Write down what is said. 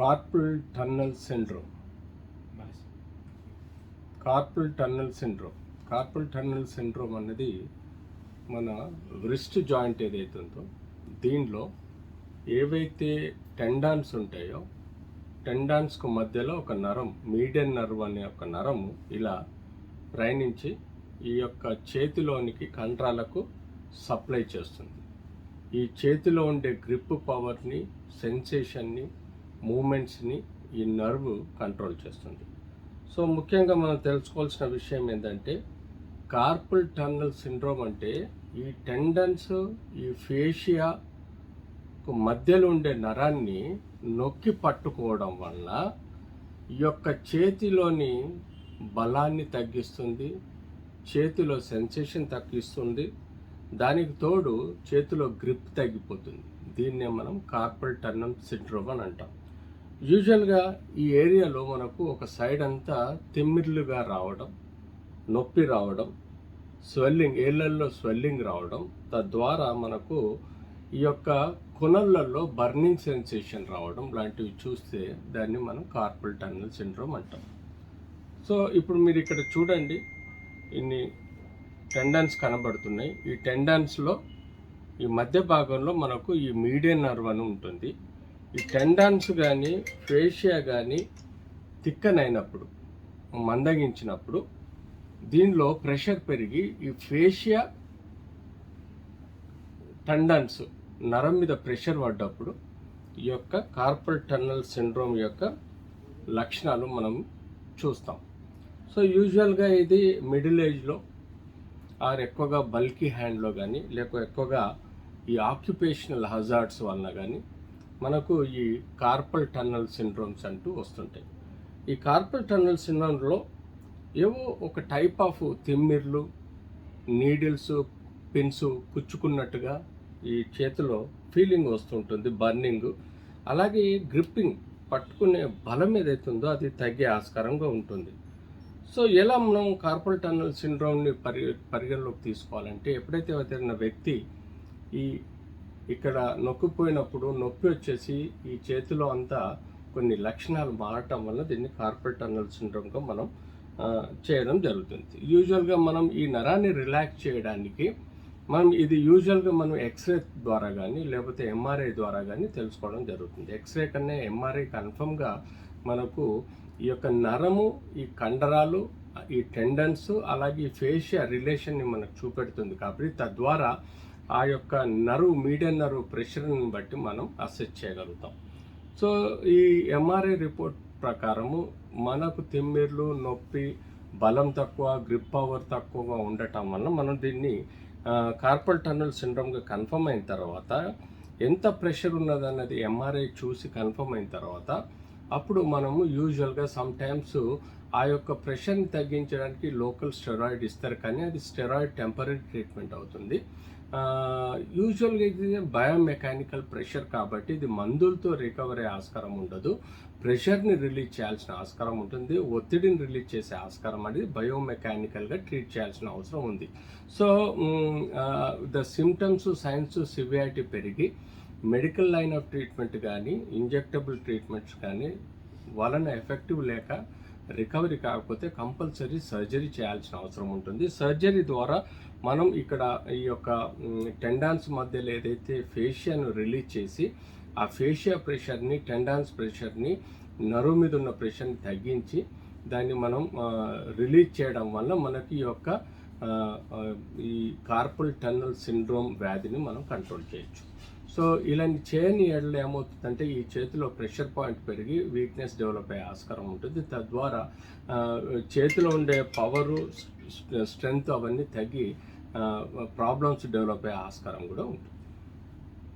Carpal tunnel syndrome. Carpal tunnel syndrome అనేది మన wrist joint ఏదైతే ఉందో దీనిలో ఏవైతే టెండాన్స్ ఉంటాయో టెండాన్స్కు మధ్యలో ఒక నరం, మీడియన్ నర్వ్ అనే ఒక నరము ఇలా ప్రయాణించి ఈ యొక్క చేతిలోనికి కండరాలకు సప్లై చేస్తుంది. ఈ చేతిలో ఉండే గ్రిప్ పవర్ని, సెన్సేషన్ని, మూమెంట్స్ని ఈ నర్వ్ కంట్రోల్ చేస్తుంది. సో ముఖ్యంగా మనం తెలుసుకోవాల్సిన విషయం ఏంటంటే కార్పల్ టన్నల్ సిండ్రోమ్ అంటే ఈ టెండన్స్, ఈ ఫేషియాకు మధ్యలో ఉండే నరాన్ని నొక్కి పట్టుకోవడం వల్ల ఈ యొక్క చేతిలోని బలాన్ని తగ్గిస్తుంది, చేతిలో సెన్సేషన్ తగ్గిస్తుంది, దానికి తోడు చేతిలో గ్రిప్ తగ్గిపోతుంది. దీన్నే మనం కార్పల్ టన్నల్ సిండ్రోమ్ అని అంటాం. యూజువల్గా ఈ ఏరియాలో మనకు ఒక సైడ్ అంతా తిమ్మిర్లుగా రావడం, నొప్పి రావడం, స్వెల్లింగ్, ఏళ్ళల్లో స్వెల్లింగ్ రావడం, తద్వారా మనకు ఈ యొక్క కొనళ్ళల్లో బర్నింగ్ సెన్సేషన్ రావడం లాంటివి చూస్తే దాన్ని మనం కార్పల్ టన్నల్ సిండ్రోమ్ అంటాం. సో ఇప్పుడు మీరు ఇక్కడ చూడండి, ఇన్ని టెండన్స్ కనబడుతున్నాయి. ఈ టెండన్స్లో ఈ మధ్య భాగంలో మనకు ఈ మీడియన్ నర్వ్ అని ఉంటుంది. ఈ టెండన్స్ కానీ ఫేషియా కానీ థిక్కనైనప్పుడు, మందగించినప్పుడు దీనిలో ప్రెషర్ పెరిగి ఈ ఫేషియా టెండన్స్ నరం మీద ప్రెషర్ పడ్డప్పుడు ఈ యొక్క కార్పల్ టన్నల్ సిండ్రోమ్ యొక్క లక్షణాలు మనం చూస్తాం. సో యూజువల్గా ఇది మిడిల్ ఏజ్లో ఆర్ ఎక్కువగా బల్కీ హ్యాండ్లో కానీ లేక ఎక్కువగా ఈ ఆక్యుపేషనల్ హజార్డ్స్ వలన కానీ మనకు ఈ కార్పల్ టన్నల్ సిండ్రోమ్స్ అంటూ వస్తుంటాయి. ఈ కార్పల్ టన్నల్ సిండ్రోమ్లో ఏవో ఒక టైప్ ఆఫ్ తిమ్మిర్లు, నీడిల్స్, పిన్స్ కుచ్చుకున్నట్టుగా ఈ చేతిలో ఫీలింగ్ వస్తుంటుంది, బర్నింగ్. అలాగే గ్రిప్పింగ్, పట్టుకునే బలం ఏదైతే ఉందో అది తగ్గే ఆస్కారంగా ఉంటుంది. సో ఎలా మనం కార్పల్ టన్నల్ సిండ్రోమ్ని పరిగణలోకి తీసుకోవాలంటే ఎప్పుడైతే ఏదైనా వ్యక్తి ఇక్కడ నొక్కిపోయినప్పుడు నొప్పి వచ్చేసి ఈ చేతిలో అంతా కొన్ని లక్షణాలు మారటం వల్ల దీన్ని కార్పల్ టన్నల్ సిండ్రోమ్గా మనం చేయడం జరుగుతుంది. యూజువల్గా మనం ఈ నరాన్ని రిలాక్స్ చేయడానికి ఇది యూజువల్గా మనం ఎక్స్రే ద్వారా కానీ లేకపోతే ఎంఆర్ఐ ద్వారా కానీ తెలుసుకోవడం జరుగుతుంది. ఎక్స్రే కన్నా ఎంఆర్ఐ కన్ఫర్మ్గా మనకు ఈ యొక్క నరము, ఈ కండరాలు, ఈ టెండన్స్ అలాగే ఈ ఫేషియా రిలేషన్ని మనకు చూపెడుతుంది. కాబట్టి తద్వారా ఆ యొక్క నర్వ్, మీడియన్ నర్వ్ ప్రెషర్ని బట్టి మనం అసెస్ చేయగలుగుతాం. సో ఈ ఎంఆర్ఐ రిపోర్ట్ ప్రకారము మనకు తిమ్మిర్లు, నొప్పి, బలం తక్కువ, గ్రిప్ పవర్ తక్కువగా ఉండటం వల్ల మనం దీన్ని కార్పల్ టన్నల్ సిండ్రోమ్గా కన్ఫర్మ్ అయిన తర్వాత ఎంత ప్రెషర్ ఉన్నదన్నది ఎంఆర్ఐ చూసి కన్ఫర్మ్ అయిన తర్వాత అప్పుడు మనము యూజువల్గా సమ్టైమ్స్ ఆ యొక్క ప్రెషర్ని తగ్గించడానికి లోకల్ స్టెరాయిడ్ ఇస్తారు, కానీ అది స్టెరాయిడ్ టెంపరీ ట్రీట్మెంట్ అవుతుంది. యూజువల్గా ఇది బయోమెకానికల్ ప్రెషర్ కాబట్టి ఇది మందులతో రికవరీ ఆస్కారం ఉండదు. ప్రెషర్ని రిలీజ్ చేయాల్సిన ఆస్కారం ఉంటుంది, ఒత్తిడిని రిలీజ్ చేసే ఆస్కారం అనేది బయోమెకానికల్గా ట్రీట్ చేయాల్సిన అవసరం ఉంది. So the symptoms, science, severity పెరిగి మెడికల్ లైన్ ఆఫ్ ట్రీట్మెంట్ కానీ ఇంజెక్టబుల్ ట్రీట్మెంట్స్ కానీ వలన ఎఫెక్టివ్ లేక రికవరీ కాకపోతే కంపల్సరీ సర్జరీ చేయాల్సిన అవసరం ఉంటుంది. సర్జరీ ద్వారా మనం ఇక్కడ ఈ యొక్క టెండాన్స్ మధ్యలో ఏదైతే ఫేషియాను రిలీజ్ చేసి ఆ ఫేషియా ప్రెషర్ని, టెండాన్స్ ప్రెషర్ని, నరువు మీద ఉన్న ప్రెషర్ని తగ్గించి దాన్ని మనం రిలీజ్ చేయడం వల్ల మనకి ఈ కార్పల్ టన్నల్ సిండ్రోమ్ వ్యాధిని మనం కంట్రోల్ చేయొచ్చు. సో ఇలాంటి చేయని ఏళ్ళు ఏమవుతుందంటే ఈ చేతిలో ప్రెషర్ పాయింట్ పెరిగి వీక్నెస్ డెవలప్ అయ్యే ఆస్కారం ఉంటుంది. తద్వారా చేతిలో ఉండే పవరు, స్ట్రెంగ్త్ అవన్నీ తగ్గి ప్రాబ్లమ్స్ డెవలప్ అయ్యే ఆస్కారం కూడా ఉంటుంది.